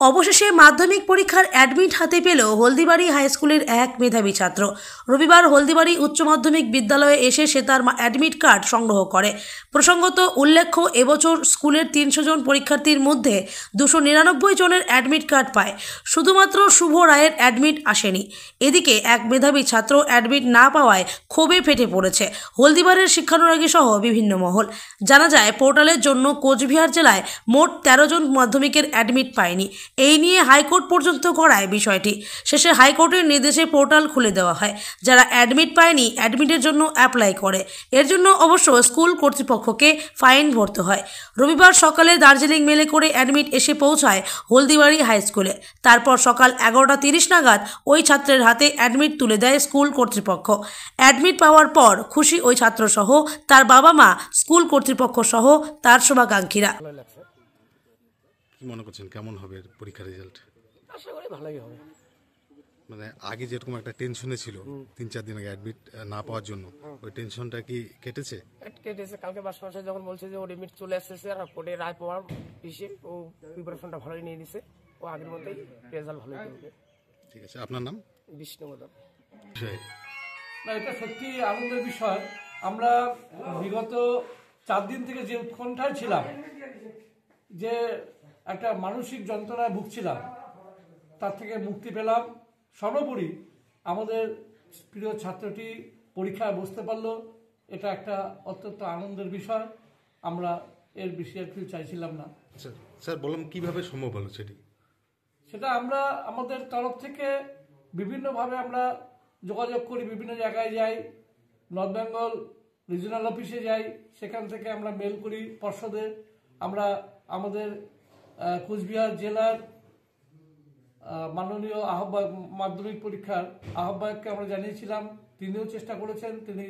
অবশেষে মাধ্যমিক পরীক্ষার অ্যাডমিট হাতে পেল হলদিবাড়ি হাই স্কুলের এক মেধাবী ছাত্র। রবিবার হলদিবাড়ি উচ্চ মাধ্যমিক বিদ্যালয়ে এসে সে তার অ্যাডমিট কার্ড সংগ্রহ করে। প্রসঙ্গত উল্লেখ্য, এবছর স্কুলের ৩০০ জন পরীক্ষার্থীর মধ্যে ২৯৯ জনের অ্যাডমিট কার্ড পায়। শুধুমাত্র শুভ রায়ের অ্যাডমিট আসেনি। এদিকে এক মেধাবী ছাত্র অ্যাডমিট না পাওয়ায় ক্ষোভে ফেটে পড়েছে হলদিবাড়ির শিক্ষানুরাগী সহ বিভিন্ন মহল। জানা যায়, পোর্টালের জন্য কোচবিহার জেলায় মোট ১৩ জন মাধ্যমিকের অ্যাডমিট পায়নি। এই নিয়ে হাইকোর্ট পর্যন্ত গড়ায় বিষয়টি। শেষে হাইকোর্টের নির্দেশে পোর্টাল খুলে দেওয়া হয়। যারা অ্যাডমিট পায়নি অ্যাডমিটের জন্য অ্যাপ্লাই করে। এর জন্য অবশ্য স্কুল কর্তৃপক্ষকে ফাইন ভরতে হয়। রবিবার সকালে দার্জিলিং মেলে করে অ্যাডমিট এসে পৌঁছায় হলদিবাড়ি হাই স্কুলে। তারপর সকাল ১১:৩০ নাগাদ ওই ছাত্রের হাতে অ্যাডমিট তুলে দেয় স্কুল কর্তৃপক্ষ। অ্যাডমিট পাওয়ার পর খুশি ওই ছাত্রসহ তার বাবা মা, স্কুল কর্তৃপক্ষ সহ তার শুভাকাঙ্ক্ষীরা। কি মনে করছেন, কেমন হবে পরীক্ষার রেজাল্ট? আশা করি ভালোই হবে। মানে আগে যেরকম একটা টেনশনে ছিল ৩-৪ দিন আগে অ্যাডমিট না পাওয়ার জন্য, ওই টেনশনটা কি কেটেছে? কেটেছে। কালকে মাস্টারমশাই যখন বলছে যে ওর এডমিট চলে আসতেছে আর কোর্টে রায় পাওয়ার পিছিয়ে ও প্রিপারেশনটা ভালোই নিয়ে নিছে, ও আগের মতোই রেজাল্ট ভালোই করবে। ঠিক আছে, আপনার নাম? বিষ্ণুবদন। না, এটা সত্যি আনন্দের বিষয়। আমরা বিগত 4 দিন থেকে যে উৎকণ্ঠায় ছিলাম, যে একটা মানসিক যন্ত্রণায় ভুগছিলাম, তার থেকে মুক্তি পেলাম। সর্বোপরি আমাদের প্রিয় ছাত্রটি পরীক্ষায় বসতে পারলো, এটা একটা অত্যন্ত আনন্দের বিষয়। আমরা এর বেশি আর কিছু চাইছিলাম না। স্যার বললাম, কিভাবে সম্ভব হলো সেটা আমরা আমাদের তরফ থেকে বিভিন্নভাবে আমরা যোগাযোগ করি, বিভিন্ন জায়গায় যাই, নর্থ বেঙ্গল রিজিওনাল অফিসে যাই, সেখান থেকে আমরা মেল করি পর্ষদে। আমরা আমাদের কোচবিহার জেলার মাননীয় আহ্বায়ক, মাধ্যমিক পরীক্ষার আহ্বায়ককে আমরা জানিয়েছিলাম, তিনিও চেষ্টা করেছেন। তিনি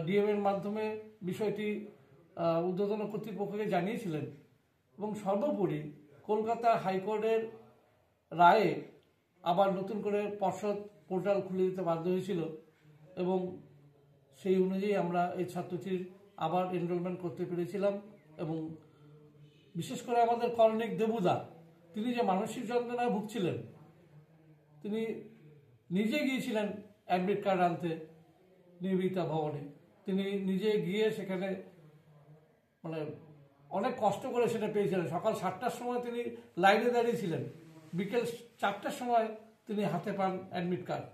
ডিএম এর মাধ্যমে বিষয়টি ঊর্ধ্বতন কর্তৃপক্ষকে জানিয়েছিলেন। এবং সর্বোপরি কলকাতা হাইকোর্টের রায়ে আবার নতুন করে পর্ষদ পোর্টাল খুলে দিতে বাধ্য হয়েছিল এবং সেই অনুযায়ী আমরা এই ছাত্রটির আবার এনরোলমেন্ট করতে পেরেছিলাম। এবং বিশেষ করে আমাদের কর্ণিক দেবুদা, তিনি যে মানসিক যন্ত্রণায় ভুগছিলেন, তিনি নিজে গিয়েছিলেন অ্যাডমিট কার্ড আনতে নির্বিতা ভবনে। তিনি নিজে গিয়ে সেখানে মানে অনেক কষ্ট করে সেটা পেয়েছিলেন। সকাল 7টার সময় তিনি লাইনে দাঁড়িয়েছিলেন, বিকেল 4টার সময় তিনি হাতে পান অ্যাডমিট কার্ড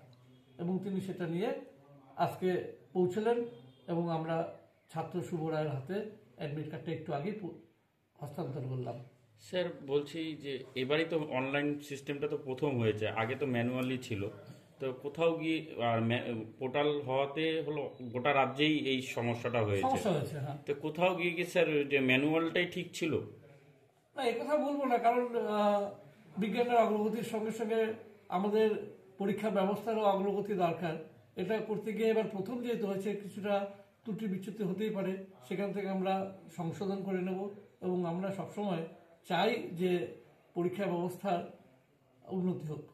এবং তিনি সেটা নিয়ে আজকে পৌঁছলেন এবং আমরা ছাত্র শুভ রায়ের হাতে অ্যাডমিট কার্ডটা একটু আগেই হস্তান্তর করলাম। স্যার বলছি যে এবারই তো অনলাইন সিস্টেমটা তো প্রথম হয়েছে, আগে তো ম্যানুয়ালি ছিল। তো কোথাও গিয়ে পোর্টাল হওয়াতে হলো গোটা রাজ্যেই এই সমস্যাটা হয়েছে। হ্যাঁ। তো কোথাও গিয়ে কি স্যার যে ম্যানুয়ালটাই ঠিক ছিল? না, এ কথা বলবো না, কারণ বিজ্ঞানের অগ্রগতির সঙ্গে সঙ্গে আমাদের পরীক্ষা ব্যবস্থারও অগ্রগতি দরকার। এটা করতে গিয়ে এবার প্রথম যেহেতু হয়েছে, কিছুটা ত্রুটি বিচ্যুতি হতেই পারে, সেখান থেকে আমরা সংশোধন করে নেব এবং আমরা সবসময় চাই যে পরীক্ষা ব্যবস্থার উন্নতি হোক।